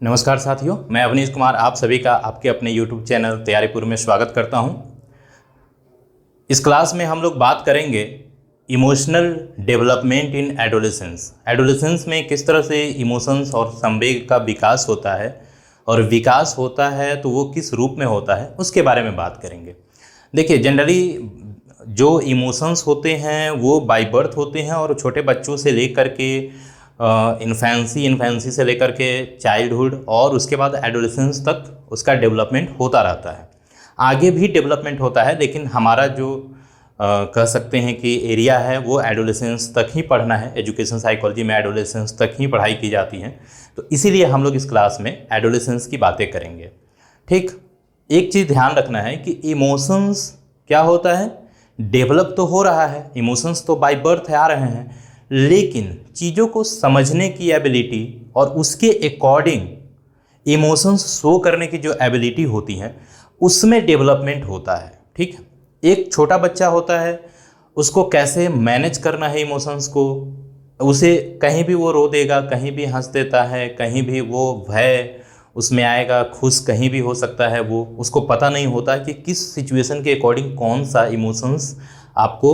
नमस्कार साथियों, मैं अवनीश कुमार आप सभी का आपके अपने YouTube चैनल तैयारीपुर में स्वागत करता हूं। इस क्लास में हम लोग बात करेंगे emotional development in adolescence. Adolescence में किस तरह से इमोशंस और संवेग का विकास होता है और विकास होता है तो वो किस रूप में होता है उसके बारे में बात करेंगे। देखिए, जनरली जो इमोशंस होते हैं वो बाय बर्थ होते हैं और छोटे बच्चों से लेकर के इन्फेंसी से लेकर के चाइल्डहुड और उसके बाद एडोलेसेंस तक उसका डेवलपमेंट होता रहता है। आगे भी डेवलपमेंट होता है, लेकिन हमारा जो कह सकते हैं कि एरिया है वो एडोलेसेंस तक ही पढ़ना है। एजुकेशन साइकोलॉजी में एडोलेसेंस तक ही पढ़ाई की जाती है, तो इसीलिए हम लोग इस क्लास में एडोलेसेंस की बातें करेंगे। ठीक, एक चीज़ ध्यान रखना है कि इमोशंस क्या होता है, डेवलप तो हो रहा है, इमोशंस तो बाय बर्थ आ रहे हैं, लेकिन चीज़ों को समझने की एबिलिटी और उसके अकॉर्डिंग इमोशंस शो करने की जो एबिलिटी होती है उसमें डेवलपमेंट होता है। ठीक, एक छोटा बच्चा होता है, उसको कैसे मैनेज करना है इमोशंस को, उसे कहीं भी वो रो देगा, कहीं भी हंस देता है, कहीं भी वो भय उसमें आएगा, खुश कहीं भी हो सकता है, वो उसको पता नहीं होता कि किस सिचुएशन के अकॉर्डिंग कौन सा इमोशंस आपको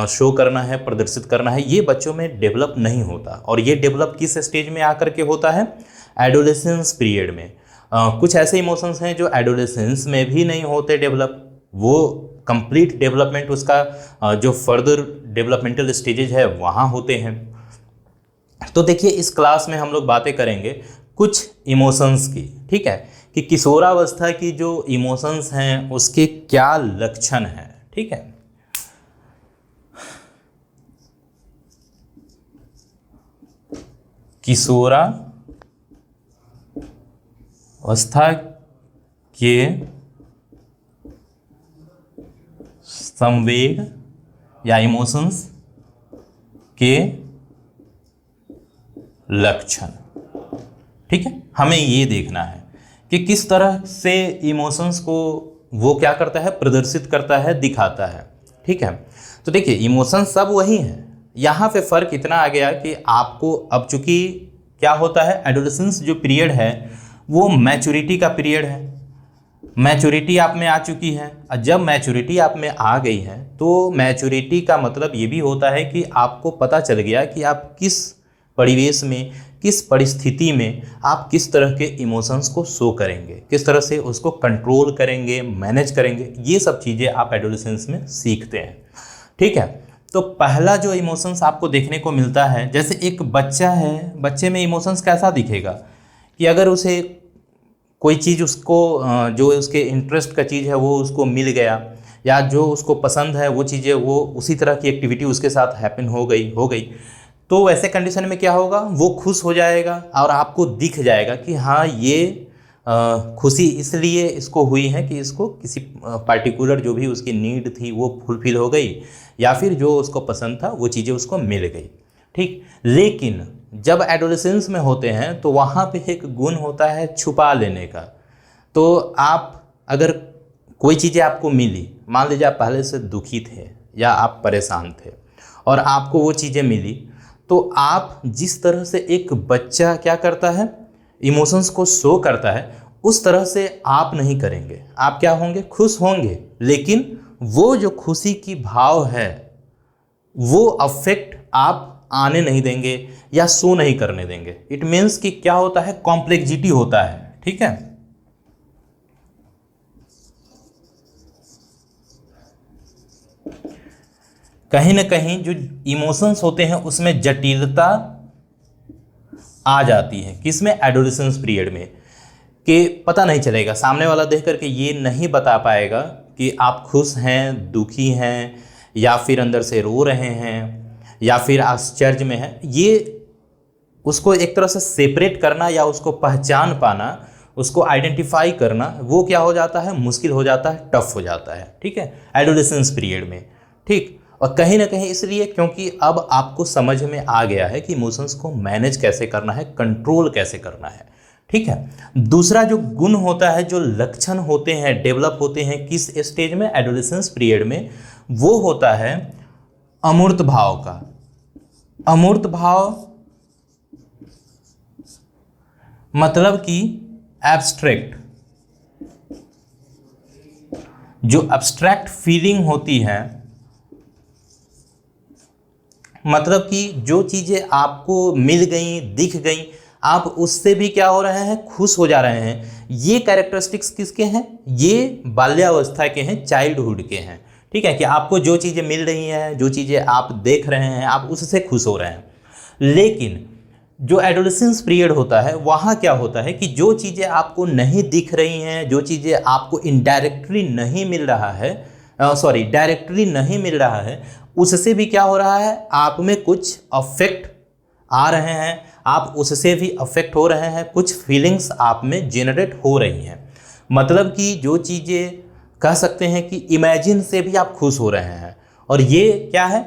शो करना है, प्रदर्शित करना है। ये बच्चों में डेवलप नहीं होता, और ये डेवलप किस स्टेज में आकर के होता है, एडोलेसेंस पीरियड में। कुछ ऐसे इमोशंस हैं जो एडोलेसेंस में भी नहीं होते डेवलप, वो कंप्लीट डेवलपमेंट उसका जो फर्दर डेवलपमेंटल स्टेजेज है वहाँ होते हैं। तो देखिए, इस क्लास में हम लोग बातें करेंगे कुछ इमोशंस की। ठीक है, कि किशोरावस्था की जो इमोशंस हैं उसके क्या लक्षण हैं। ठीक है, किशोरावस्था के संवेग या इमोशंस के लक्षण। ठीक है, हमें ये देखना है कि किस तरह से इमोशंस को वो क्या करता है, प्रदर्शित करता है, दिखाता है। ठीक है, तो देखिए, इमोशंस सब वही हैं, यहाँ पे फ़र्क इतना आ गया कि आपको अब चूंकि क्या होता है, एडोलेसेंस जो पीरियड है वो मैच्योरिटी का पीरियड है। मैच्योरिटी आप में आ चुकी है, और जब मैच्योरिटी आप में आ गई है तो मैच्योरिटी का मतलब ये भी होता है कि आपको पता चल गया कि आप किस परिवेश में, किस परिस्थिति में आप किस तरह के इमोशंस को शो करेंगे, किस तरह से उसको कंट्रोल करेंगे, मैनेज करेंगे। ये सब चीज़ें आप एडोलेसेंस में सीखते हैं। ठीक है, तो पहला जो इमोशंस आपको देखने को मिलता है, जैसे एक बच्चा है, बच्चे में इमोशंस कैसा दिखेगा कि अगर उसे कोई चीज़ उसको जो उसके इंटरेस्ट का चीज़ है वो उसको मिल गया, या जो उसको पसंद है वो चीज़ें, वो उसी तरह की एक्टिविटी उसके साथ हैपन हो गई, तो वैसे कंडीशन में क्या होगा, वो खुश हो जाएगा और आपको दिख जाएगा कि हाँ, ये खुशी इसलिए इसको हुई है कि इसको किसी पार्टिकुलर जो भी उसकी नीड थी वो फुलफिल हो गई, या फिर जो उसको पसंद था वो चीज़ें उसको मिल गई। ठीक, लेकिन जब एडोलेसेंस में होते हैं तो वहाँ पे एक गुण होता है छुपा लेने का। तो आप अगर कोई चीज़ें आपको मिली, मान लीजिए आप पहले से दुखी थे या आप परेशान थे और आपको वो चीज़ें मिली, तो आप जिस तरह से एक बच्चा क्या करता है, इमोशंस को शो करता है, उस तरह से आप नहीं करेंगे। आप क्या होंगे, खुश होंगे, लेकिन वो जो खुशी की भाव है वो अफेक्ट आप आने नहीं देंगे या शो नहीं करने देंगे। इट मीन्स कि क्या होता है, कॉम्प्लेक्सिटी होता है। ठीक है, कहीं ना कहीं जो इमोशंस होते हैं उसमें जटिलता आ जाती है। किसमें, एडोलेसेंस पीरियड में, कि पता नहीं चलेगा, सामने वाला देख करके ये नहीं बता पाएगा कि आप खुश हैं, दुखी हैं, या फिर अंदर से रो रहे हैं, या फिर आश्चर्य में हैं। ये उसको एक तरह से सेपरेट करना या उसको पहचान पाना, उसको आइडेंटिफाई करना, वो क्या हो जाता है, मुश्किल हो जाता है, टफ हो जाता है। ठीक है, एडोलेसेंस पीरियड में। ठीक, और कहीं ना कहीं इसलिए क्योंकि अब आपको समझ में आ गया है कि इमोशंस को मैनेज कैसे करना है, कंट्रोल कैसे करना है। ठीक है, दूसरा जो गुण होता है, जो लक्षण होते हैं, डेवलप होते हैं किस स्टेज में, एडोलेसेंस पीरियड में, वो होता है अमूर्त भाव का। अमूर्त भाव मतलब कि एब्स्ट्रैक्ट, जो एब्स्ट्रैक्ट फीलिंग होती है, मतलब कि जो चीज़ें आपको मिल गई, दिख गई, आप उससे भी क्या हो रहे हैं, खुश हो जा रहे हैं। ये कैरेक्टरिस्टिक्स किसके हैं, ये बाल्यावस्था के हैं, चाइल्डहुड के हैं। ठीक है, कि आपको जो चीज़ें मिल रही हैं, जो चीज़ें आप देख रहे हैं, आप उससे खुश हो रहे हैं। लेकिन जो एडोलेसेंस पीरियड होता है, वहाँ क्या होता है कि जो चीज़ें आपको नहीं दिख रही हैं, जो चीज़ें आपको इनडायरेक्टली नहीं मिल रहा है, डायरेक्टली नहीं मिल रहा है, उससे भी क्या हो रहा है, आप में कुछ अफेक्ट आ रहे हैं, आप उससे भी अफेक्ट हो रहे हैं, कुछ फीलिंग्स आप में जनरेट हो रही हैं। मतलब कि जो चीज़ें कह सकते हैं कि इमेजिन से भी आप खुश हो रहे हैं। और ये क्या है,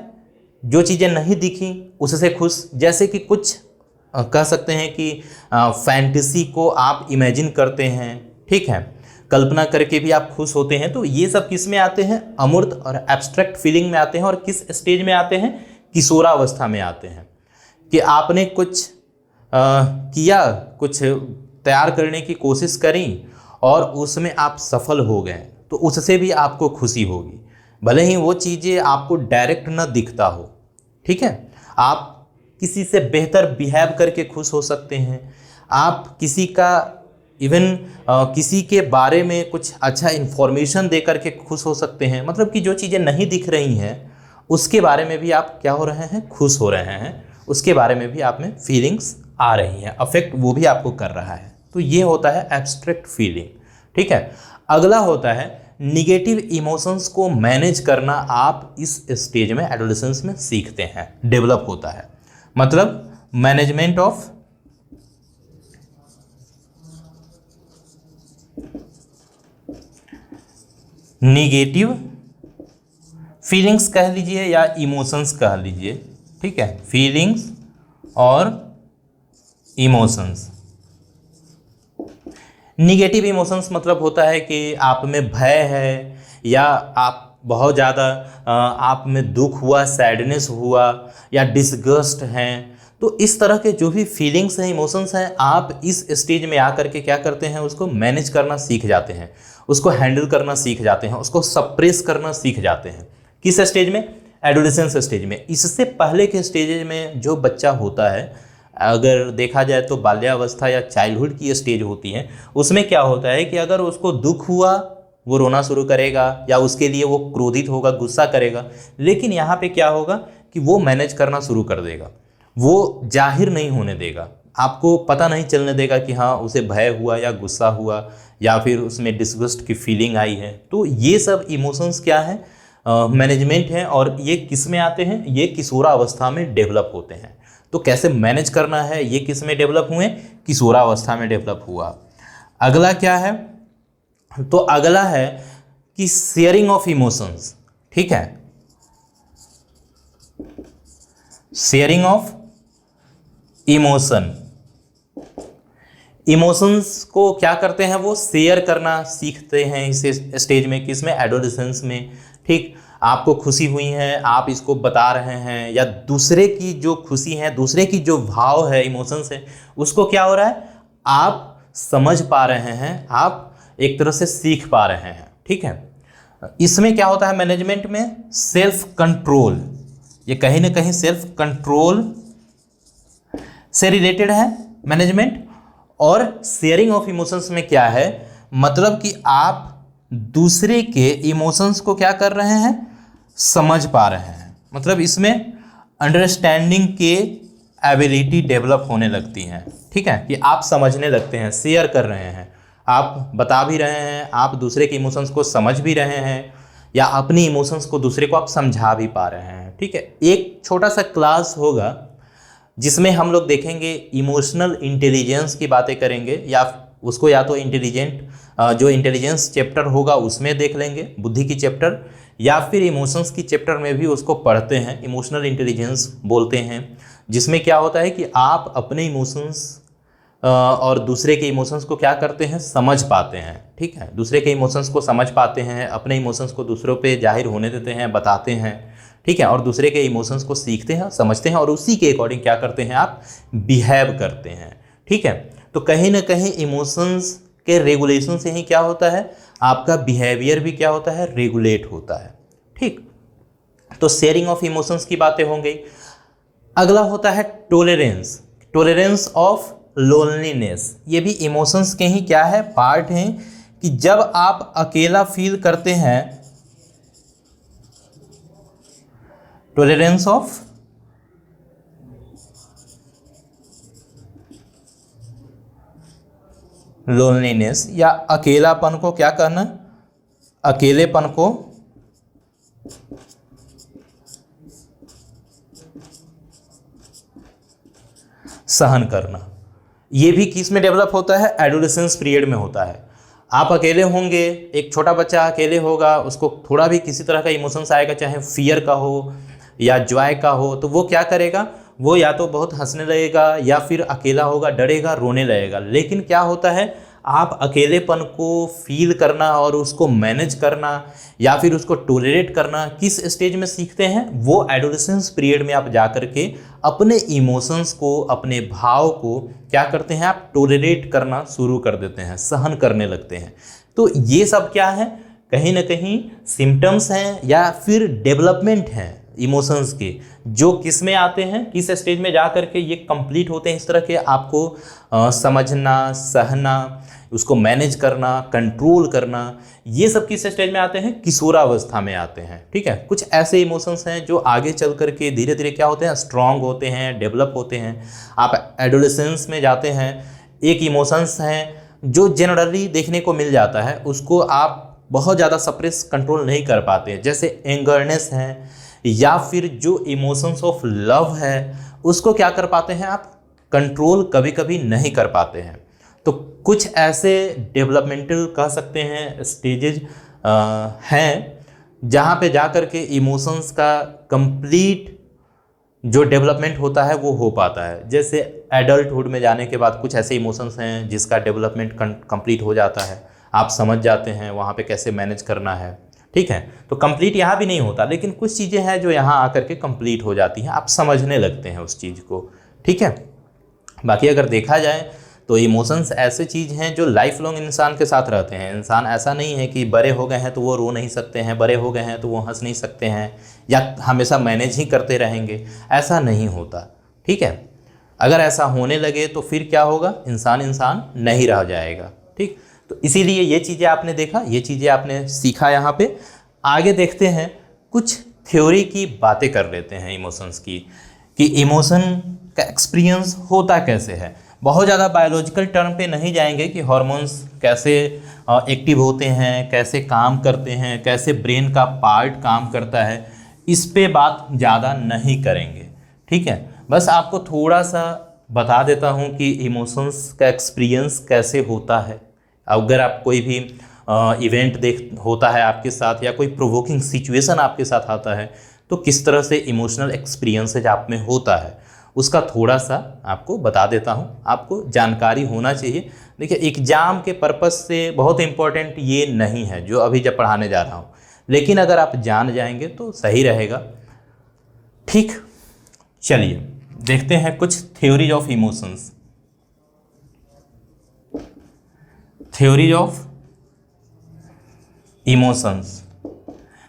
जो चीज़ें नहीं दिखी उससे खुश, जैसे कि कुछ कह सकते हैं कि फैंटेसी को आप इमेजिन करते हैं, ठीक है, कल्पना करके भी आप खुश होते हैं। तो ये सब किस में आते हैं, अमूर्त और एब्स्ट्रैक्ट फीलिंग में आते हैं। और किस स्टेज में आते हैं, किशोरावस्था में आते हैं, कि आपने कुछ किया, कुछ तैयार करने की कोशिश करी और उसमें आप सफल हो गए, तो उससे भी आपको खुशी होगी, भले ही वो चीज़ें आपको डायरेक्ट न दिखता हो। ठीक है, आप किसी से बेहतर बिहेव करके खुश हो सकते हैं, आप किसी का इवन किसी के बारे में कुछ अच्छा इन्फॉर्मेशन दे करके खुश हो सकते हैं। मतलब कि जो चीज़ें नहीं दिख रही हैं उसके बारे में भी आप क्या हो रहे हैं, खुश हो रहे हैं, उसके बारे में भी आप में फीलिंग्स आ रही हैं, अफेक्ट वो भी आपको कर रहा है। तो ये होता है एब्स्ट्रैक्ट फीलिंग। ठीक है, अगला होता है निगेटिव इमोशंस को मैनेज करना। आप इस स्टेज में, एडोलेसेंस में सीखते हैं, डेवलप होता है। मतलब मैनेजमेंट ऑफ निगेटिव फीलिंग्स कह लीजिए या इमोशंस कह लीजिए। ठीक है, फीलिंग्स और इमोशंस। निगेटिव इमोशंस मतलब होता है कि आप में भय है, या आप बहुत ज़्यादा आप में दुख हुआ, सैडनेस हुआ, या डिसगस्ट हैं। तो इस तरह के जो भी फीलिंग्स हैं, इमोशंस हैं, आप इस स्टेज में आकर के क्या करते हैं, उसको मैनेज करना सीख जाते हैं, उसको हैंडल करना सीख जाते हैं, उसको सप्रेस करना सीख जाते हैं। किस स्टेज में, एडोलेसेंस स्टेज में। इससे पहले के स्टेज में जो बच्चा होता है, अगर देखा जाए तो बाल्यावस्था या चाइल्डहुड की स्टेज होती है, उसमें क्या होता है कि अगर उसको दुख हुआ वो रोना शुरू करेगा, या उसके लिए वो क्रोधित होगा, गुस्सा करेगा। लेकिन यहाँ पे क्या होगा कि वो मैनेज करना शुरू कर देगा, वो जाहिर नहीं होने देगा, आपको पता नहीं चलने देगा कि हाँ उसे भय हुआ या गुस्सा हुआ या फिर उसमें डिसगस्ट की फीलिंग आई है। तो ये सब इमोशंस क्या है, मैनेजमेंट है। और ये किस में आते हैं, ये किशोरावस्था में डेवलप होते हैं। तो कैसे मैनेज करना है, ये किस में डेवलप हुए, किशोरावस्था में डेवलप हुआ। अगला क्या है, तो अगला है कि शेयरिंग ऑफ इमोशंस। ठीक है, शेयरिंग ऑफ इमोशन। इमोशंस को क्या करते हैं, वो शेयर करना सीखते हैं इस स्टेज में, किसमें, एडोलेसेंस में। ठीक, आपको खुशी हुई है, आप इसको बता रहे हैं, या दूसरे की जो खुशी है, दूसरे की जो भाव है, इमोशंस है, उसको क्या हो रहा है, आप समझ पा रहे हैं, आप एक तरह से सीख पा रहे हैं। ठीक है, इसमें क्या होता है, मैनेजमेंट में सेल्फ कंट्रोल, ये कहीं ना कहीं सेल्फ कंट्रोल से रिलेटेड है मैनेजमेंट। और शेयरिंग ऑफ इमोशंस में क्या है, मतलब कि आप दूसरे के इमोशंस को क्या कर रहे हैं, समझ पा रहे हैं। मतलब इसमें अंडरस्टैंडिंग के एबिलिटी डेवलप होने लगती हैं। ठीक है, कि आप समझने लगते हैं, शेयर कर रहे हैं, आप बता भी रहे हैं, आप दूसरे के इमोशंस को समझ भी रहे हैं, या अपनी इमोशंस को दूसरे को आप समझा भी पा रहे हैं। ठीक है, एक छोटा सा क्लास होगा जिसमें हम लोग देखेंगे इमोशनल इंटेलिजेंस की बातें करेंगे, या उसको या तो जो इंटेलिजेंस चैप्टर होगा उसमें देख लेंगे, बुद्धि की चैप्टर, या फिर इमोशंस की चैप्टर में भी उसको पढ़ते हैं, इमोशनल इंटेलिजेंस बोलते हैं। जिसमें क्या होता है कि आप अपने इमोशंस और दूसरे के इमोशंस को क्या करते हैं, समझ पाते हैं। ठीक है, दूसरे के इमोशंस को समझ पाते हैं, अपने इमोशंस को दूसरों पे जाहिर होने देते हैं, बताते हैं। ठीक है, और दूसरे के इमोशंस को सीखते हैं, समझते हैं, और उसी के अकॉर्डिंग क्या करते हैं, आप बिहेव करते हैं। ठीक है, तो कहीं ना कहीं इमोशंस के रेगुलेशन से ही क्या होता है, आपका बिहेवियर भी क्या होता है, रेगुलेट होता है। ठीक, तो शेयरिंग ऑफ इमोशंस की बातें हो गई। अगला होता है टोलरेंस, टोलरेंस ऑफ लोनलीनेस। ये भी इमोशंस के ही क्या है, पार्ट हैं, कि जब आप अकेला फील करते हैं, टोलरेंस ऑफ लोनलीनेस, या अकेलापन को क्या करना, अकेलेपन को सहन करना। ये भी किस में डेवलप होता है, एडोलेसेंस पीरियड में होता है। आप अकेले होंगे, एक छोटा बच्चा अकेले होगा, उसको थोड़ा भी किसी तरह का इमोशंस आएगा, चाहे फियर का हो या जॉय का हो, तो वो क्या करेगा, वो या तो बहुत हंसने लगेगा या फिर अकेला होगा, डरेगा, रोने लगेगा। लेकिन क्या होता है, आप अकेलेपन को फील करना और उसको मैनेज करना या फिर उसको टोलरेट करना किस स्टेज में सीखते हैं, वो एडोलेसेंस पीरियड में आप जा कर के अपने इमोशंस को, अपने भाव को क्या करते हैं, आप टोलरेट करना शुरू कर देते हैं, सहन करने लगते हैं। तो ये सब क्या है, कहीं ना कहीं सिम्टम्स हैं या फिर डेवलपमेंट हैं इमोशंस के, जो किस में आते हैं, किस स्टेज में जा कर के ये कंप्लीट होते हैं। इस तरह के आपको समझना, सहना, उसको मैनेज करना, कंट्रोल करना, ये सब किस स्टेज में आते हैं, किशोरावस्था में आते हैं। ठीक है, कुछ ऐसे इमोशंस हैं जो आगे चल कर के धीरे धीरे क्या होते हैं, स्ट्रांग होते हैं, डेवलप होते हैं। आप एडोलेसेंस में जाते हैं, एक इमोशंस हैं जो जनरली देखने को मिल जाता है, उसको आप बहुत ज़्यादा सप्रेस कंट्रोल नहीं कर पाते हैं, जैसे एंगरनेस है, या फिर जो इमोशंस ऑफ लव है उसको क्या कर पाते हैं, आप कंट्रोल कभी कभी नहीं कर पाते हैं। तो कुछ ऐसे डेवलपमेंटल कह सकते हैं स्टेजेज हैं जहाँ पे जा कर के इमोशंस का कंप्लीट जो डेवलपमेंट होता है वो हो पाता है। जैसे एडल्टहुड में जाने के बाद कुछ ऐसे इमोशंस हैं जिसका डेवलपमेंट कंप्लीट हो जाता है, आप समझ जाते हैं वहाँ पे कैसे मैनेज करना है। ठीक है, तो कंप्लीट यहाँ भी नहीं होता, लेकिन कुछ चीज़ें हैं जो यहाँ आकर के कंप्लीट हो जाती हैं, आप समझने लगते हैं उस चीज़ को। ठीक है, बाकी अगर देखा जाए तो इमोशंस ऐसे चीज़ हैं जो लाइफ लॉन्ग इंसान के साथ रहते हैं। इंसान ऐसा नहीं है कि बड़े हो गए हैं तो वो रो नहीं सकते हैं, बड़े हो गए हैं तो वो हंस नहीं सकते हैं, या हमेशा मैनेज ही करते रहेंगे, ऐसा नहीं होता। ठीक है, अगर ऐसा होने लगे तो फिर क्या होगा, इंसान इंसान नहीं रह जाएगा। ठीक, तो इसीलिए ये चीज़ें आपने देखा, ये चीज़ें आपने सीखा। यहाँ पे आगे देखते हैं, कुछ थ्योरी की बातें कर लेते हैं इमोशंस की, कि इमोशन का एक्सपीरियंस होता कैसे है। बहुत ज़्यादा बायोलॉजिकल टर्म पे नहीं जाएंगे कि हार्मोन्स कैसे एक्टिव होते हैं, कैसे काम करते हैं, कैसे ब्रेन का पार्ट काम करता है, इस पे बात ज़्यादा नहीं करेंगे। ठीक है, बस आपको थोड़ा सा बता देता हूँ कि इमोशंस का एक्सपीरियंस कैसे होता है। अगर आप कोई भी इवेंट होता है आपके साथ, या कोई प्रोवोकिंग सिचुएशन आपके साथ आता है, तो किस तरह से इमोशनल एक्सपीरियंसेज आप में होता है, उसका थोड़ा सा आपको बता देता हूँ। आपको जानकारी होना चाहिए। देखिए, एग्ज़ाम के पर्पस से बहुत इम्पोर्टेंट ये नहीं है जो अभी जब पढ़ाने जा रहा हूँ, लेकिन अगर आप जान जाएंगे तो सही रहेगा। ठीक, चलिए देखते हैं कुछ theories of emotions. Theories of emotions.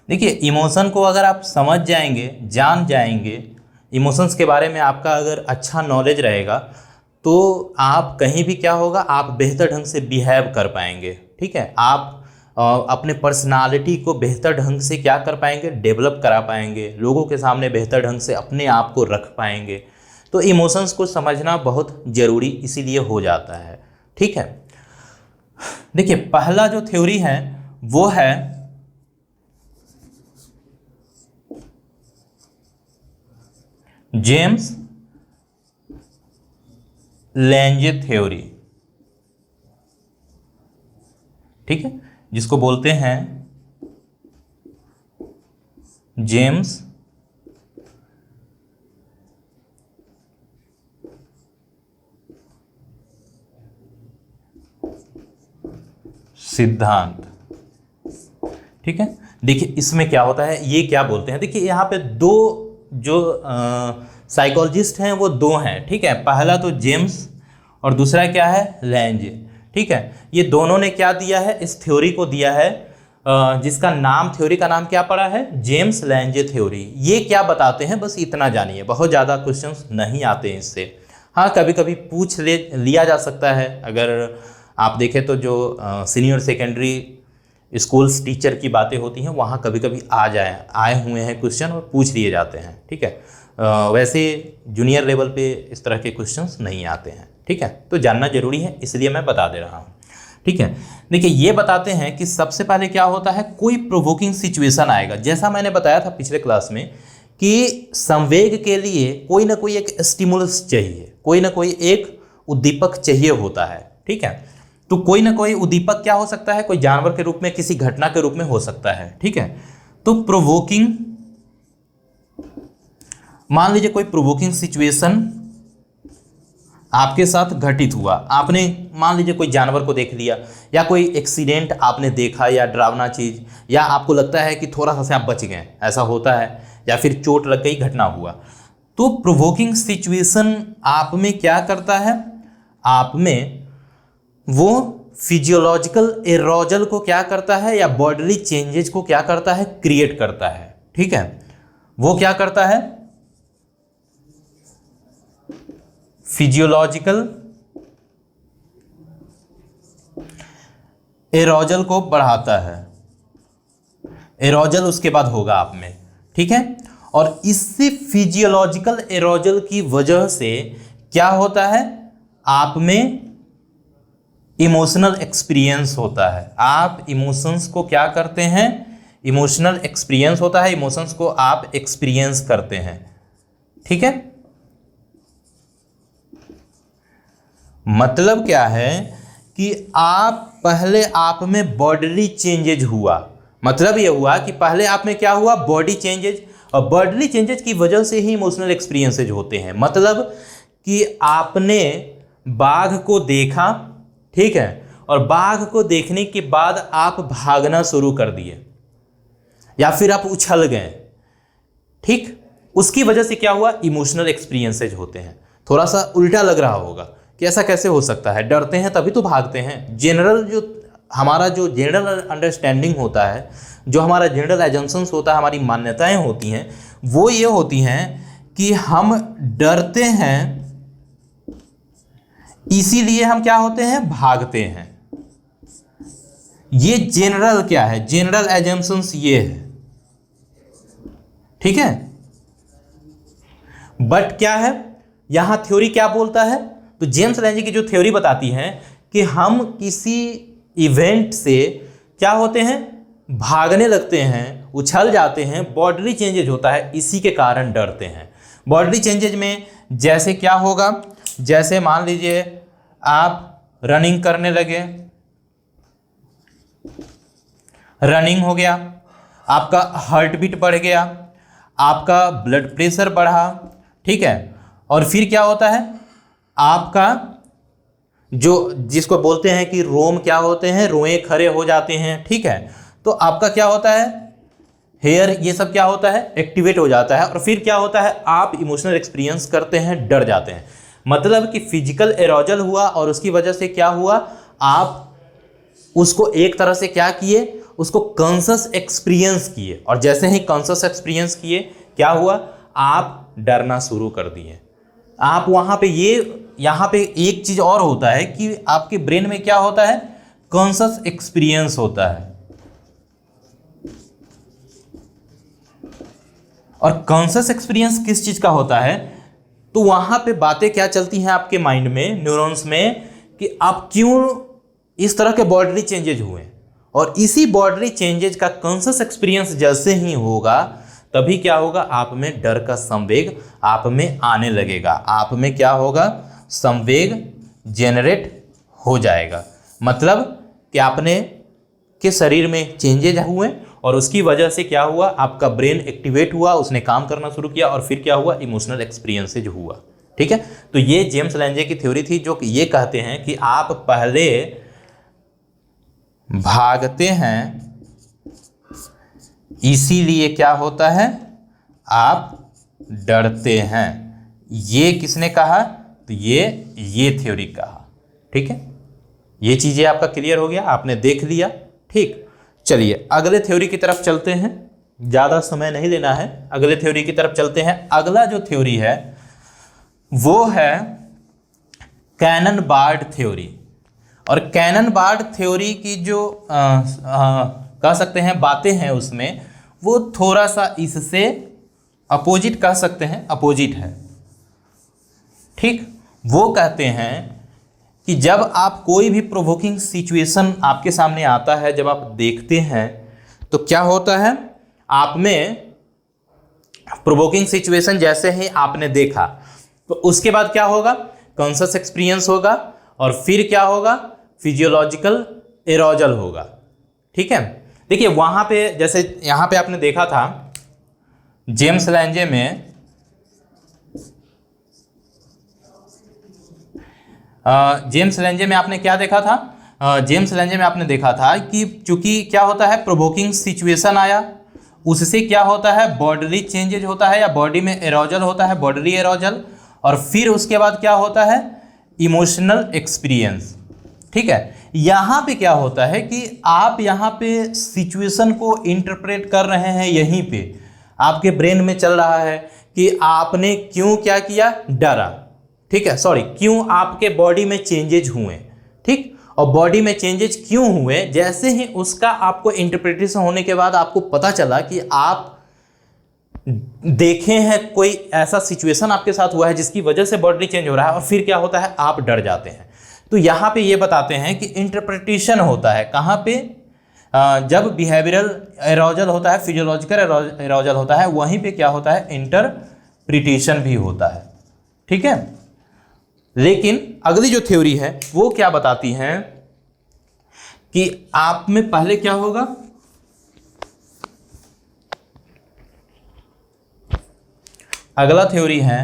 देखिए, इमोशन को अगर आप समझ जाएंगे, जान जाएंगे, इमोशंस के बारे में आपका अगर अच्छा नॉलेज रहेगा, तो आप कहीं भी क्या होगा, आप बेहतर ढंग से बिहेव कर पाएंगे। ठीक है, आप अपने पर्सनालिटी को बेहतर ढंग से क्या कर पाएंगे, डेवलप करा पाएंगे, लोगों के सामने बेहतर ढंग से अपने आप को रख पाएंगे। तो इमोशंस को समझना बहुत ज़रूरी इसीलिए हो जाता है। ठीक है, देखिए, पहला जो थ्योरी है वो है जेम्स लेंजे थ्योरी। ठीक है, जिसको बोलते हैं जेम्स सिद्धांत। ठीक है, देखिए इसमें क्या होता है, ये क्या बोलते हैं। देखिए, यहाँ पे दो जो साइकोलॉजिस्ट हैं वो दो हैं। ठीक है, पहला तो जेम्स और दूसरा क्या है, लैंजे। ठीक है, ये दोनों ने क्या दिया है, इस थ्योरी को दिया है, जिसका नाम, थ्योरी का नाम क्या पड़ा है, जेम्स लैंजे थ्योरी। ये क्या बताते हैं बस इतना जानिए, बहुत ज़्यादा क्वेश्चंस नहीं आते हैं इससे। हाँ, कभी कभी पूछ लिया जा सकता है। अगर आप देखें तो जो सीनियर सेकेंडरी स्कूल्स टीचर की बातें होती हैं वहाँ कभी कभी आए हुए हैं क्वेश्चन और पूछ लिए जाते हैं। ठीक है, वैसे जूनियर लेवल पे इस तरह के क्वेश्चंस नहीं आते हैं। ठीक है, तो जानना जरूरी है, इसलिए मैं बता दे रहा हूँ। ठीक है, देखिए ये बताते हैं कि सबसे पहले क्या होता है, कोई प्रोवोकिंग सिचुएशन आएगा। जैसा मैंने बताया था पिछले क्लास में कि संवेग के लिए कोई ना कोई एक स्टिमुलस चाहिए, कोई ना कोई एक उद्दीपक चाहिए होता है। ठीक है, तो कोई ना कोई उद्दीपक क्या हो सकता है, कोई जानवर के रूप में, किसी घटना के रूप में हो सकता है। ठीक है, तो प्रोवोकिंग, मान लीजिए कोई प्रोवोकिंग सिचुएशन आपके साथ घटित हुआ। आपने मान लीजिए कोई जानवर को देख लिया, या कोई एक्सीडेंट आपने देखा, या डरावना चीज़, या आपको लगता है कि थोड़ा सा से आप बच गए, ऐसा होता है, या फिर चोट लग गई, घटना हुआ। तो प्रोवोकिंग सिचुएशन आप में क्या करता है, आप में वो फिजियोलॉजिकल एरोजल को क्या करता है, या बॉडीली चेंजेज को क्या करता है, क्रिएट करता है। ठीक है, वो क्या करता है, फिजियोलॉजिकल एरोजल को बढ़ाता है। एरोजल उसके बाद होगा आप में। ठीक है, और इससे फिजियोलॉजिकल एरोजल की वजह से क्या होता है, आप में इमोशनल एक्सपीरियंस होता है। आप इमोशंस को क्या करते हैं, इमोशनल एक्सपीरियंस होता है, इमोशंस को आप एक्सपीरियंस करते हैं। ठीक है, मतलब क्या है कि पहले आप में बॉडीली चेंजेज हुआ। मतलब ये हुआ कि पहले आप में क्या हुआ, बॉडी चेंजेज, और बॉडीली चेंजेज की वजह से ही इमोशनल एक्सपीरियंसेज होते हैं। मतलब कि आपने बाघ को देखा, ठीक है, और बाघ को देखने के बाद आप भागना शुरू कर दिए, या फिर आप उछल गए। ठीक, उसकी वजह से क्या हुआ, इमोशनल एक्सपीरियंसेज होते हैं। थोड़ा सा उल्टा लग रहा होगा कि ऐसा कैसे हो सकता है, डरते हैं तभी तो भागते हैं। हमारा जो जनरल अंडरस्टैंडिंग होता है, जो हमारा जनरल एजम्पशंस होता है, हमारी मान्यताएं होती हैं, वो ये होती हैं कि हम डरते हैं, इसीलिए हम क्या होते हैं, भागते हैं। ये जनरल क्या है, जनरल एजम्पशंस ये है। ठीक है, बट क्या है, यहां थ्योरी क्या बोलता है, तो जेम्स लैंजे की जो थ्योरी बताती है कि हम किसी इवेंट से क्या होते हैं, भागने लगते हैं, उछल जाते हैं, बॉडीली चेंजेज होता है, इसी के कारण डरते हैं। बॉडीली चेंजेज में जैसे क्या होगा, जैसे मान लीजिए आप रनिंग करने लगे, रनिंग हो गया, आपका हार्ट बीट बढ़ गया, आपका ब्लड प्रेशर बढ़ा। ठीक है, और फिर क्या होता है, आपका जो जिसको बोलते हैं कि रोम क्या होते हैं, रोए खड़े हो जाते हैं। ठीक है, तो आपका क्या होता है, हेयर, ये सब क्या होता है, एक्टिवेट हो जाता है, और फिर क्या होता है, आप इमोशनल एक्सपीरियंस करते हैं, डर जाते हैं। मतलब कि फिजिकल एरोजल हुआ, और उसकी वजह से क्या हुआ, आप उसको एक तरह से क्या किए, उसको कॉन्शियस एक्सपीरियंस किए, और जैसे ही कॉन्शियस एक्सपीरियंस किए क्या हुआ, आप डरना शुरू कर दिए। आप वहाँ पे यहाँ पे एक चीज़ और होता है कि आपके ब्रेन में क्या होता है, कॉन्शियस एक्सपीरियंस होता है, और कॉन्शियस एक्सपीरियंस किस चीज़ का होता है, तो वहाँ पे बातें क्या चलती हैं आपके माइंड में, न्यूरॉन्स में, कि आप क्यों इस तरह के बॉडीली चेंजेज हुए, और इसी बॉडीली चेंजेज का कॉन्शियस एक्सपीरियंस जैसे ही होगा, तभी क्या होगा, आप में डर का संवेग आप में आने लगेगा। आप में क्या होगा, संवेग जेनरेट हो जाएगा। मतलब कि आपने के शरीर में चेंजेज हुए, और उसकी वजह से क्या हुआ, आपका ब्रेन एक्टिवेट हुआ, उसने काम करना शुरू किया, और फिर क्या हुआ, इमोशनल एक्सपीरियंसेज हुआ। ठीक है, तो ये जेम्स लैंजे की थ्योरी थी, जो कि ये कहते हैं कि आप पहले भागते हैं, इसीलिए क्या होता है, आप डरते हैं। ये किसने कहा, तो ये थ्योरी कहा। ठीक है, ये चीज़ें आपका क्लियर हो गया, आपने देख लिया। ठीक, चलिए अगले थ्योरी की तरफ चलते हैं, ज़्यादा समय नहीं लेना है, अगले थ्योरी की तरफ चलते हैं। अगला जो थ्योरी है वो है कैनन-बार्ड थ्योरी। और कैनन-बार्ड थ्योरी की जो कह सकते हैं बातें हैं उसमें, वो थोड़ा सा इससे अपोजिट कह सकते हैं, अपोजिट है। ठीक, वो कहते हैं कि जब आप कोई भी प्रोवोकिंग सिचुएशन आपके सामने आता है, जब आप देखते हैं तो क्या होता है, आप में प्रोवोकिंग सिचुएशन जैसे ही आपने देखा तो उसके बाद क्या होगा, कॉन्शियस एक्सपीरियंस होगा, और फिर क्या होगा, फिजियोलॉजिकल एरोजल होगा। ठीक है, देखिए वहाँ पे जैसे यहाँ पे आपने देखा था जेम्स लैंजे में जेम्स लैंजे में आपने क्या देखा था, जेम्स लैंजे में आपने देखा था कि चूंकि क्या होता है, प्रोवोकिंग सिचुएशन आया, उससे क्या होता है, बॉडीली चेंजेज होता है या बॉडी में एरोजल होता है, बॉडीली एरोजल, और फिर उसके बाद क्या होता है, इमोशनल एक्सपीरियंस। ठीक है, यहाँ पे क्या होता है कि आप यहाँ पे सिचुएशन को इंटरप्रेट कर रहे हैं, यहीं पे आपके ब्रेन में चल रहा है कि आपने क्यों क्या किया, डरा। ठीक है, सॉरी, क्यों आपके बॉडी में चेंजेज हुए। ठीक, और बॉडी में चेंजेज क्यों हुए, जैसे ही उसका आपको इंटरप्रिटेशन होने के बाद आपको पता चला कि आप देखे हैं कोई ऐसा सिचुएशन आपके साथ हुआ है जिसकी वजह से बॉडी चेंज हो रहा है, और फिर क्या होता है, आप डर जाते हैं। तो यहाँ पे ये बताते हैं कि इंटरप्रिटेशन होता है कहाँ पे, जब बिहेवियरल एरोजल होता है, फिजियोलॉजिकल एरोजल होता है, वहीं पे क्या होता है, इंटरप्रिटेशन भी होता है। ठीक है, लेकिन अगली जो थ्योरी है वो क्या बताती है कि आप में पहले क्या होगा, अगला थ्योरी है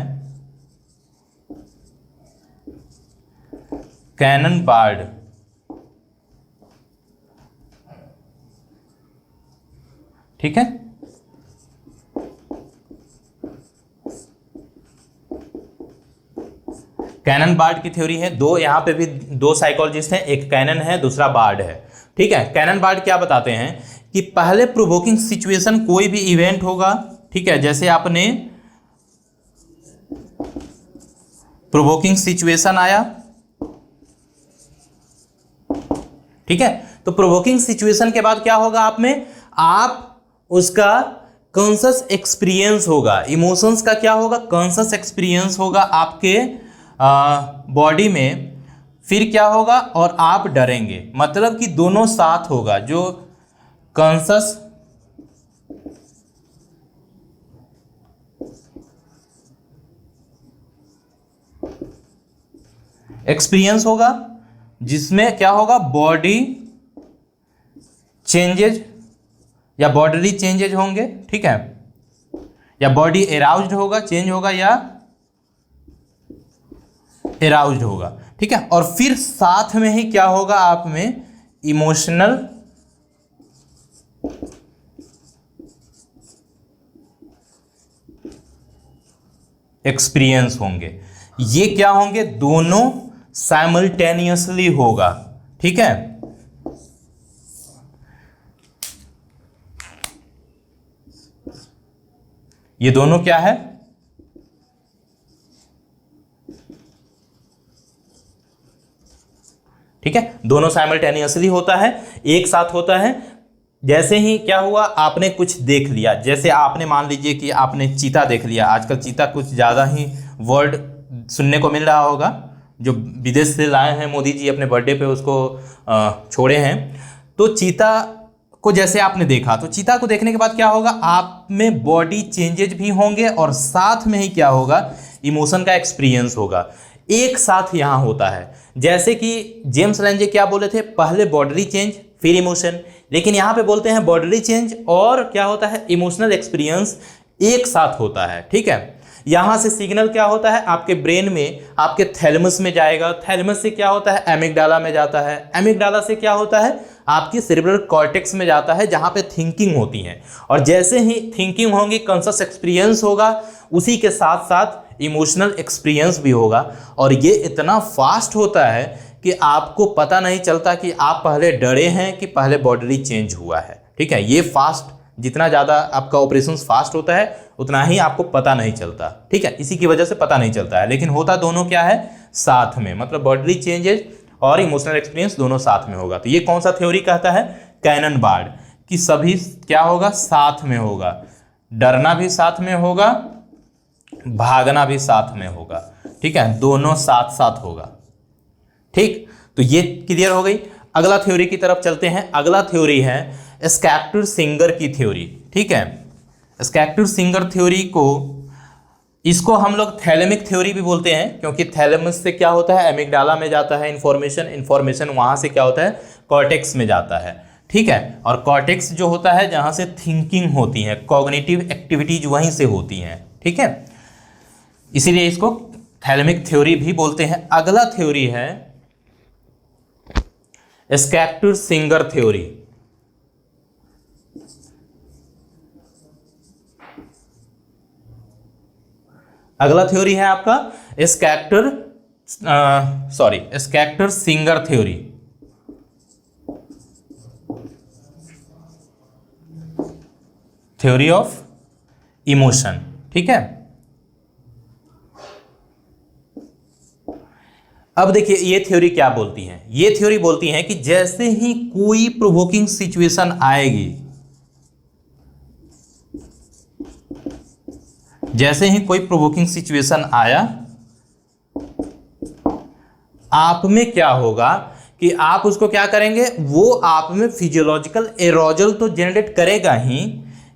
कैनन-बार्ड। ठीक है, कैनन-बार्ड की थ्योरी है। दो यहाँ पे भी दो साइकोलॉजिस्ट हैं, एक कैनन है, दूसरा बार्ड है। ठीक है, कैनन-बार्ड क्या बताते हैं कि पहले प्रोवोकिंग सिचुएशन, कोई भी इवेंट होगा, ठीक है, जैसे आपने प्रोवोकिंग सिचुएशन आया, ठीक है, तो प्रोवोकिंग सिचुएशन के बाद क्या होगा, आप में आप उसका कॉन्शियस एक्सपीरियंस होगा, इमोशंस का क्या होगा, कॉन्शियस एक्सपीरियंस होगा आपके बॉडी में, फिर क्या होगा, और आप डरेंगे। मतलब कि दोनों साथ होगा, जो कॉन्शियस एक्सपीरियंस होगा, जिसमें क्या होगा, बॉडी चेंजेज या बॉडीली चेंजेज होंगे। ठीक है, या बॉडी एराउज्ड होगा, चेंज होगा, या एराउज्ड होगा। ठीक है, और फिर साथ में ही क्या होगा, आप में इमोशनल एक्सपीरियंस होंगे। ये क्या होंगे, दोनों साइमल्टेनियसली होगा। ठीक है, ये दोनों क्या है, ठीक है, दोनों साइमल्टेनियसली होता है, एक साथ होता है। जैसे ही क्या हुआ, आपने कुछ देख लिया, जैसे आपने मान लीजिए कि आपने चीता देख लिया, आजकल चीता कुछ ज़्यादा ही वर्ड सुनने को मिल रहा होगा, जो विदेश से लाए हैं मोदी जी, अपने बर्थडे पे उसको छोड़े हैं। तो चीता को जैसे आपने देखा, तो चीता को देखने के बाद क्या होगा, आप में बॉडी चेंजेज भी होंगे, और साथ में ही क्या होगा, इमोशन का एक्सपीरियंस होगा, एक साथ यहाँ होता है। जैसे कि जेम्स लैंजे क्या बोले थे, पहले बॉडीली चेंज फिर इमोशन, लेकिन यहाँ पे बोलते हैं बॉडीली चेंज और क्या होता है, इमोशनल एक्सपीरियंस एक साथ होता है। ठीक है, यहाँ से सिग्नल क्या होता है, आपके ब्रेन में, आपके थैलेमस में जाएगा, थैलेमस से क्या होता है, एमिगडाला में जाता है, एमिगडाला से क्या होता है, आपकी सेरेब्रल कॉर्टेक्स में जाता है जहां पे थिंकिंग होती है, और जैसे ही थिंकिंग होगी कॉन्शियस एक्सपीरियंस होगा, उसी के साथ साथ इमोशनल एक्सपीरियंस भी होगा। और ये इतना फास्ट होता है कि आपको पता नहीं चलता कि आप पहले डरे हैं कि पहले बॉडी चेंज हुआ है। ठीक है, ये फास्ट, जितना ज़्यादा आपका ऑपरेशन फास्ट होता है उतना ही आपको पता नहीं चलता। ठीक है, इसी की वजह से पता नहीं चलता है, लेकिन होता दोनों क्या है, साथ में, मतलब बॉडी चेंजेज और इमोशनल एक्सपीरियंस दोनों साथ में होगा। तो ये कौन सा थ्योरी कहता है, कैनन बार्ड, कि सभी क्या होगा, साथ में होगा, डरना भी साथ में होगा, भागना भी साथ में होगा। ठीक है, दोनों साथ साथ होगा। ठीक, तो ये क्लियर हो गई। अगला थ्योरी की तरफ चलते हैं। अगला थ्योरी है स्कैक्टर सिंगर की थ्योरी। ठीक है, स्कैक्टर सिंगर थ्योरी को, इसको हम लोग थैलेमिक थ्योरी भी बोलते हैं, क्योंकि थैलेमस से क्या होता है, एमिगडाला में जाता है इंफॉर्मेशन वहां से क्या होता है, कॉर्टेक्स में जाता है। ठीक है, और कॉर्टेक्स जो होता है जहां से थिंकिंग होती है, कॉग्निटिव एक्टिविटीज वहीं से होती हैं। ठीक है, इसीलिए इसको थैलेमिक थ्योरी भी बोलते हैं। अगला थ्योरी है स्कैक्टर सिंगर थ्योरी। अगला थ्योरी है आपका scatter singer theory. Theory of emotion. ठीक है, अब देखिए ये थ्योरी क्या बोलती है। ये थ्योरी बोलती है कि जैसे ही कोई प्रोवोकिंग सिचुएशन आएगी, जैसे ही कोई प्रोवोकिंग सिचुएशन आया, आप में क्या होगा कि आप उसको क्या करेंगे, वो आप में फिजियोलॉजिकल एरोजल तो जनरेट करेगा ही,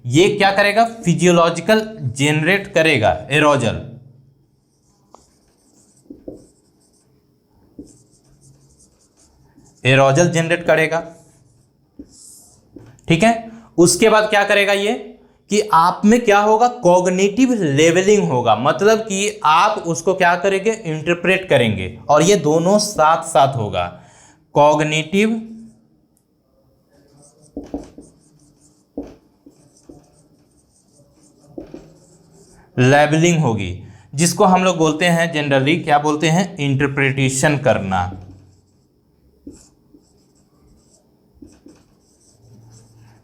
ये क्या करेगा, फिजियोलॉजिकल जनरेट करेगा, एरोजल। एरोजल जनरेट करेगा। ठीक है, उसके बाद क्या करेगा ये, कि आप में क्या होगा, कॉग्निटिव लेवलिंग होगा, मतलब कि आप उसको क्या करेंगे, इंटरप्रेट करेंगे, और ये दोनों साथ साथ होगा। कॉग्निटिव लेवलिंग होगी, जिसको हम लोग बोलते हैं जनरली क्या बोलते हैं, इंटरप्रिटेशन करना।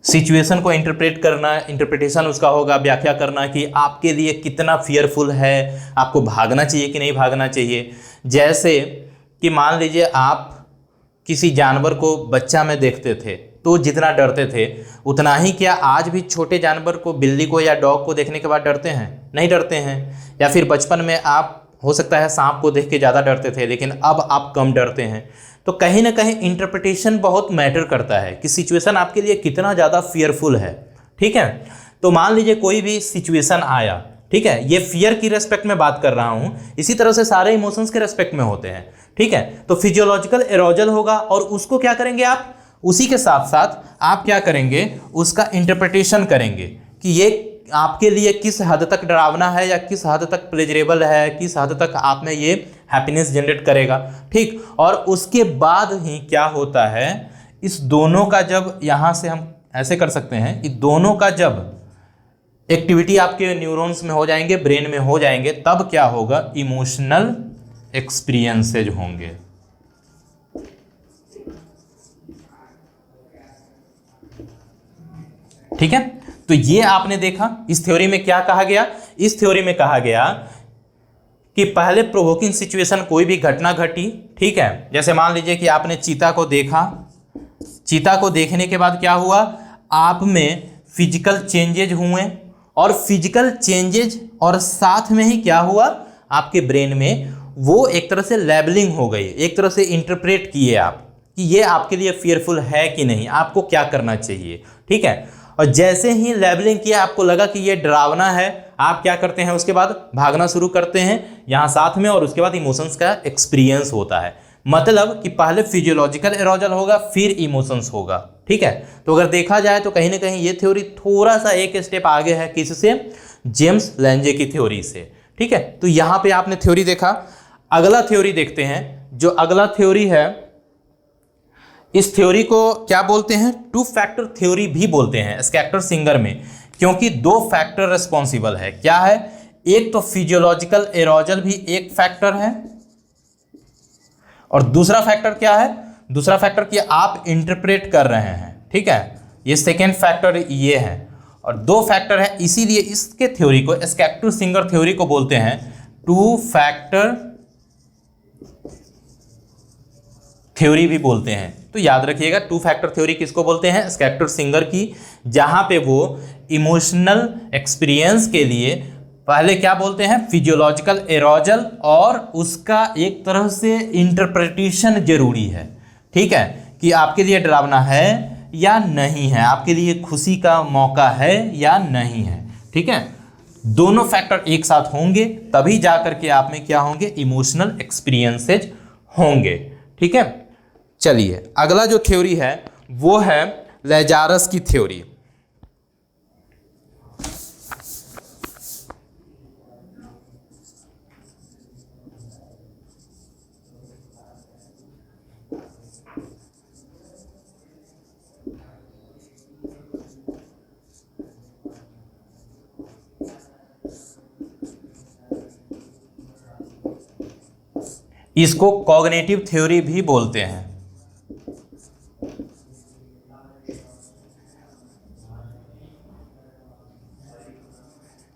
सिचुएशन को इंटरप्रेट करना, इंटरप्रिटेशन उसका होगा, व्याख्या करना कि आपके लिए कितना फियरफुल है, आपको भागना चाहिए कि नहीं भागना चाहिए। जैसे कि मान लीजिए आप किसी जानवर को बच्चा में देखते थे तो जितना डरते थे उतना ही क्या आज भी छोटे जानवर को, बिल्ली को या डॉग को देखने के बाद डरते हैं? नहीं डरते हैं। या फिर बचपन में आप हो सकता है सांप को देख के ज़्यादा डरते थे, लेकिन अब आप कम डरते हैं। तो कहीं ना कहीं इंटरप्रिटेशन बहुत मैटर करता है कि सिचुएशन आपके लिए कितना ज़्यादा फियरफुल है। ठीक है, तो मान लीजिए कोई भी सिचुएशन आया, ठीक है, ये फियर की रेस्पेक्ट में बात कर रहा हूँ, इसी तरह से सारे इमोशंस के रेस्पेक्ट में होते हैं। ठीक है, तो फिजियोलॉजिकल एरोजल होगा और उसको क्या करेंगे आप, उसी के साथ साथ आप क्या करेंगे, उसका इंटरप्रिटेशन करेंगे कि ये आपके लिए किस हद तक डरावना है या किस हद तक प्लेजरेबल है, किस हद तक आप में ये हैप्पीनेस जनरेट करेगा। ठीक, और उसके बाद ही क्या होता है, इस दोनों का जब यहाँ से हम ऐसे कर सकते हैं कि दोनों का जब एक्टिविटी आपके न्यूरॉन्स में हो जाएंगे, ब्रेन में हो जाएंगे, तब क्या होगा, इमोशनल एक्सपीरियंसेज होंगे। ठीक है, तो ये आपने देखा इस थ्योरी में क्या कहा गया। इस थ्योरी में कहा गया कि पहले प्रोवोकिंग सिचुएशन, कोई भी घटना घटी, ठीक है, जैसे मान लीजिए कि आपने चीता को देखा, चीता को देखने के बाद क्या हुआ, आप में फिजिकल चेंजेज हुए, और फिजिकल चेंजेज और साथ में ही क्या हुआ, आपके ब्रेन में वो एक तरह से लेबलिंग हो गई, एक तरह से इंटरप्रेट किए आप कि ये आपके लिए फियरफुल है कि नहीं, आपको क्या करना चाहिए। ठीक है, और जैसे ही लेबलिंग किया, आपको लगा कि ये डरावना है, आप क्या करते हैं, उसके बाद भागना शुरू करते हैं यहाँ साथ में, और उसके बाद इमोशंस का एक्सपीरियंस होता है। मतलब कि पहले फिजियोलॉजिकल एरोजल होगा, फिर इमोशंस होगा। ठीक है, तो अगर देखा जाए तो कहीं ना कहीं ये थ्योरी थोड़ा सा एक स्टेप आगे है, किससे, जेम्स लेंजे की थ्योरी से। ठीक है, तो यहाँ पे आपने थ्योरी देखा। अगला थ्योरी देखते हैं, जो अगला थ्योरी है इस थ्योरी को क्या बोलते हैं? टू फैक्टर थ्योरी भी बोलते हैं स्कैक्टर सिंगर में, क्योंकि दो फैक्टर रिस्पॉन्सिबल है। क्या है? एक तो फिजियोलॉजिकल एरोजल भी एक फैक्टर है, और दूसरा फैक्टर क्या है? दूसरा फैक्टर कि आप इंटरप्रेट कर रहे हैं, ठीक है, ये सेकेंड फैक्टर ये है, और दो फैक्टर है, इसीलिए इसके थ्योरी को स्कैक्टर सिंगर थ्योरी को बोलते हैं टू फैक्टर थ्योरी भी बोलते हैं। तो याद रखिएगा, टू फैक्टर थ्योरी किसको बोलते हैं? स्कैक्टर सिंगर की, जहां पे वो इमोशनल एक्सपीरियंस के लिए पहले क्या बोलते हैं? फिजियोलॉजिकल एरोजल, और उसका एक तरह से इंटरप्रिटेशन जरूरी है, ठीक है, कि आपके लिए डरावना है या नहीं है, आपके लिए खुशी का मौका है या नहीं है, ठीक है। दोनों फैक्टर एक साथ होंगे तभी जा करके आप में क्या होंगे? इमोशनल एक्सपीरियंसेस होंगे, ठीक है। चलिए अगला जो थ्योरी है वो है लैजारस की थ्योरी। इसको कॉग्निटिव थ्योरी भी बोलते हैं।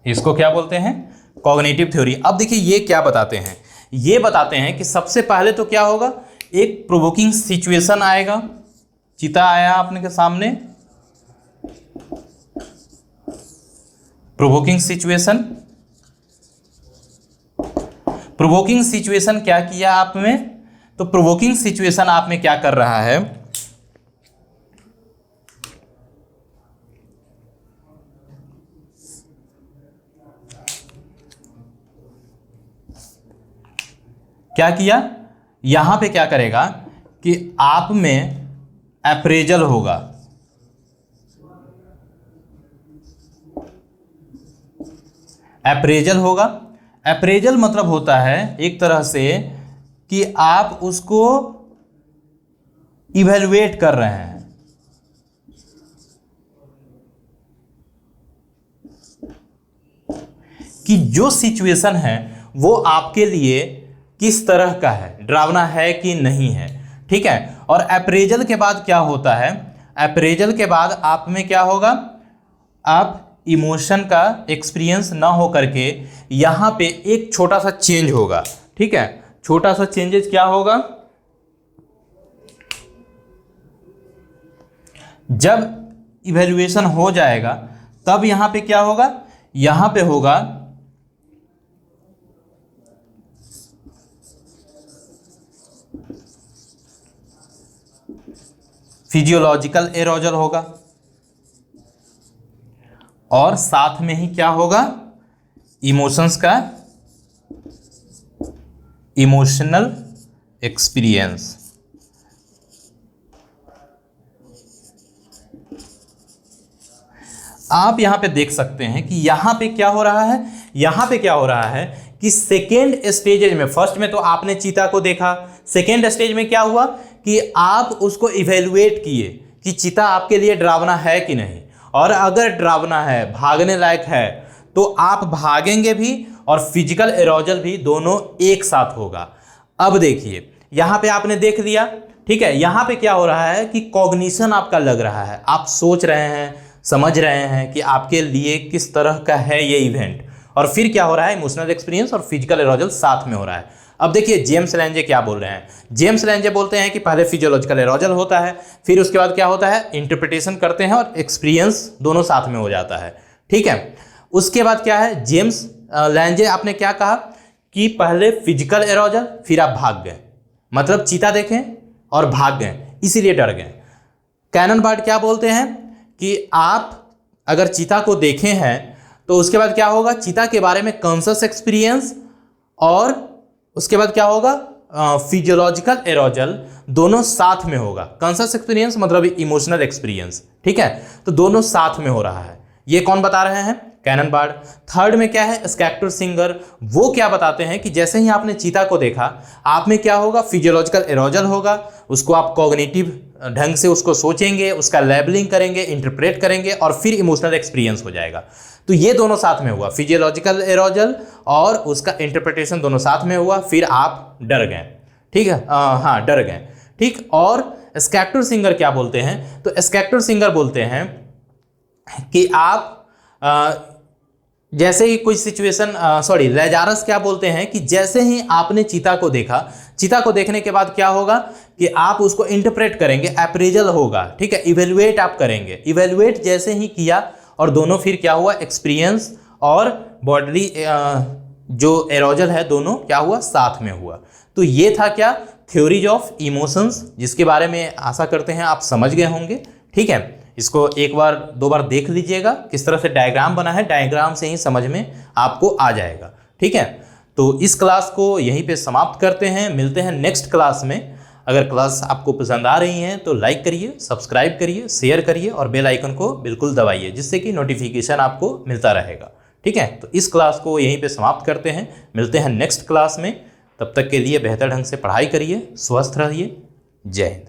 इसको क्या बोलते हैं? Cognitive theory. अब देखिए ये क्या बताते हैं? ये बताते हैं कि सबसे पहले तो क्या होगा? एक प्रोवोकिंग सिचुएशन आएगा। चीता आया आपने के सामने, प्रोवोकिंग सिचुएशन। प्रोवोकिंग सिचुएशन क्या किया आप में? तो प्रोवोकिंग सिचुएशन आप में क्या कर रहा है? क्या किया? यहां पे क्या करेगा कि आप में अप्रेजल होगा। अप्रेजल होगा। अप्रेजल मतलब होता है एक तरह से कि आप उसको इवैल्यूएट कर रहे हैं। कि जो सिचुएशन है वो आपके लिए किस तरह का है, डरावना है कि नहीं है, ठीक है। और अप्रेजल के बाद क्या होता है? अप्रेजल के बाद आप में क्या होगा? आप इमोशन का एक्सपीरियंस ना हो करके यहां पे एक छोटा सा चेंज होगा, ठीक है। छोटा सा चेंजेस क्या होगा? जब इवैल्यूएशन हो जाएगा तब यहां पे क्या होगा? यहां पे होगा फिजियोलॉजिकल एरोजल होगा, और साथ में ही क्या होगा? इमोशंस का इमोशनल एक्सपीरियंस। आप यहां पे देख सकते हैं कि यहां पे क्या हो रहा है? यहां पे क्या हो रहा है कि सेकेंड स्टेज में, फर्स्ट में तो आपने चीता को देखा, सेकेंड स्टेज में क्या हुआ कि आप उसको इवेल्युएट किए कि चीता आपके लिए डरावना है कि नहीं, और अगर डरावना है, भागने लायक है, तो आप भागेंगे भी और फिजिकल एरोजल भी दोनों एक साथ होगा। अब देखिए यहां पे आपने देख लिया, ठीक है। यहां पे क्या हो रहा है कि कॉग्निशन आपका लग रहा है, आप सोच रहे हैं, समझ रहे हैं कि आपके लिए किस तरह का है ये इवेंट, और फिर क्या हो रहा है? इमोशनल एक्सपीरियंस और फिजिकल एरोजल साथ में हो रहा है। अब देखिए जेम्स लैंजे क्या बोल रहे हैं। जेम्स लैंजे बोलते हैं कि पहले फिजियोलॉजिकल एरोजल होता है, फिर उसके बाद क्या होता है? इंटरप्रिटेशन करते हैं और एक्सपीरियंस दोनों साथ में हो जाता है, ठीक है। उसके बाद क्या है? जेम्स लैंजे आपने क्या कहा कि पहले फिजिकल एरोजल, फिर आप भाग गए, मतलब चीता देखें और भाग गए, इसीलिए डर गए। कैनन बार्ड क्या बोलते हैं कि आप अगर चीता को देखे हैं तो उसके बाद क्या होगा? चीता के बारे में कॉन्शियस एक्सपीरियंस, और उसके बाद क्या होगा? फिजियोलॉजिकल एरोजल दोनों साथ में होगा। कॉन्शियस एक्सपीरियंस मतलब इमोशनल एक्सपीरियंस, ठीक है। तो दोनों साथ में हो रहा है। ये कौन बता रहे हैं? Cannon board. थर्ड में क्या है, स्कैक्टर सिंगर। वो क्या बताते हैं कि जैसे ही आपने चीता को देखा, आप में क्या होगा, फिजियोलॉजिकल एरोजल होगा, उसको आप कॉग्निटिव ढंग से उसको सोचेंगे, उसका लेबलिंग करेंगे, इंटरप्रेट करेंगे और फिर इमोशनल एक्सपीरियंस हो जाएगा। तो ये दोनों साथ में हुआ, फिजियोलॉजिकल एरोजल और उसका इंटरप्रिटेशन दोनों साथ में हुआ, फिर आप डर गए। ठीक है, हाँ डर गए। ठीक, और स्कैक्टर सिंगर क्या बोलते हैं, तो स्कैक्टर सिंगर बोलते हैं कि आप जैसे ही कोई सिचुएशन, लेजारस क्या बोलते हैं कि जैसे ही आपने चीता को देखा, चीता को देखने के बाद क्या होगा कि आप उसको इंटरप्रेट करेंगे, अप्रेजल होगा। ठीक है, इवेल्युएट आप करेंगे। इवेल्युएट जैसे ही किया और दोनों फिर क्या हुआ, एक्सपीरियंस और बॉडली जो एरोजल है दोनों क्या हुआ, साथ में हुआ। तो ये था क्या, थ्योरीज ऑफ इमोशंस, जिसके बारे में आशा करते हैं आप समझ गए होंगे। ठीक है, इसको एक बार दो बार देख लीजिएगा, किस तरह से डायग्राम बना है, डायग्राम से ही समझ में आपको आ जाएगा। ठीक है, तो इस क्लास को यहीं पे समाप्त करते हैं, मिलते हैं नेक्स्ट क्लास में। अगर क्लास आपको पसंद आ रही है तो लाइक करिए, सब्सक्राइब करिए, शेयर करिए और बेल आइकन को बिल्कुल दबाइए, जिससे कि नोटिफिकेशन आपको मिलता रहेगा। ठीक है, तो इस क्लास को यहीं पे समाप्त करते हैं, मिलते हैं नेक्स्ट क्लास में। तब तक के लिए बेहतर ढंग से पढ़ाई करिए, स्वस्थ रहिए। जय हिंद।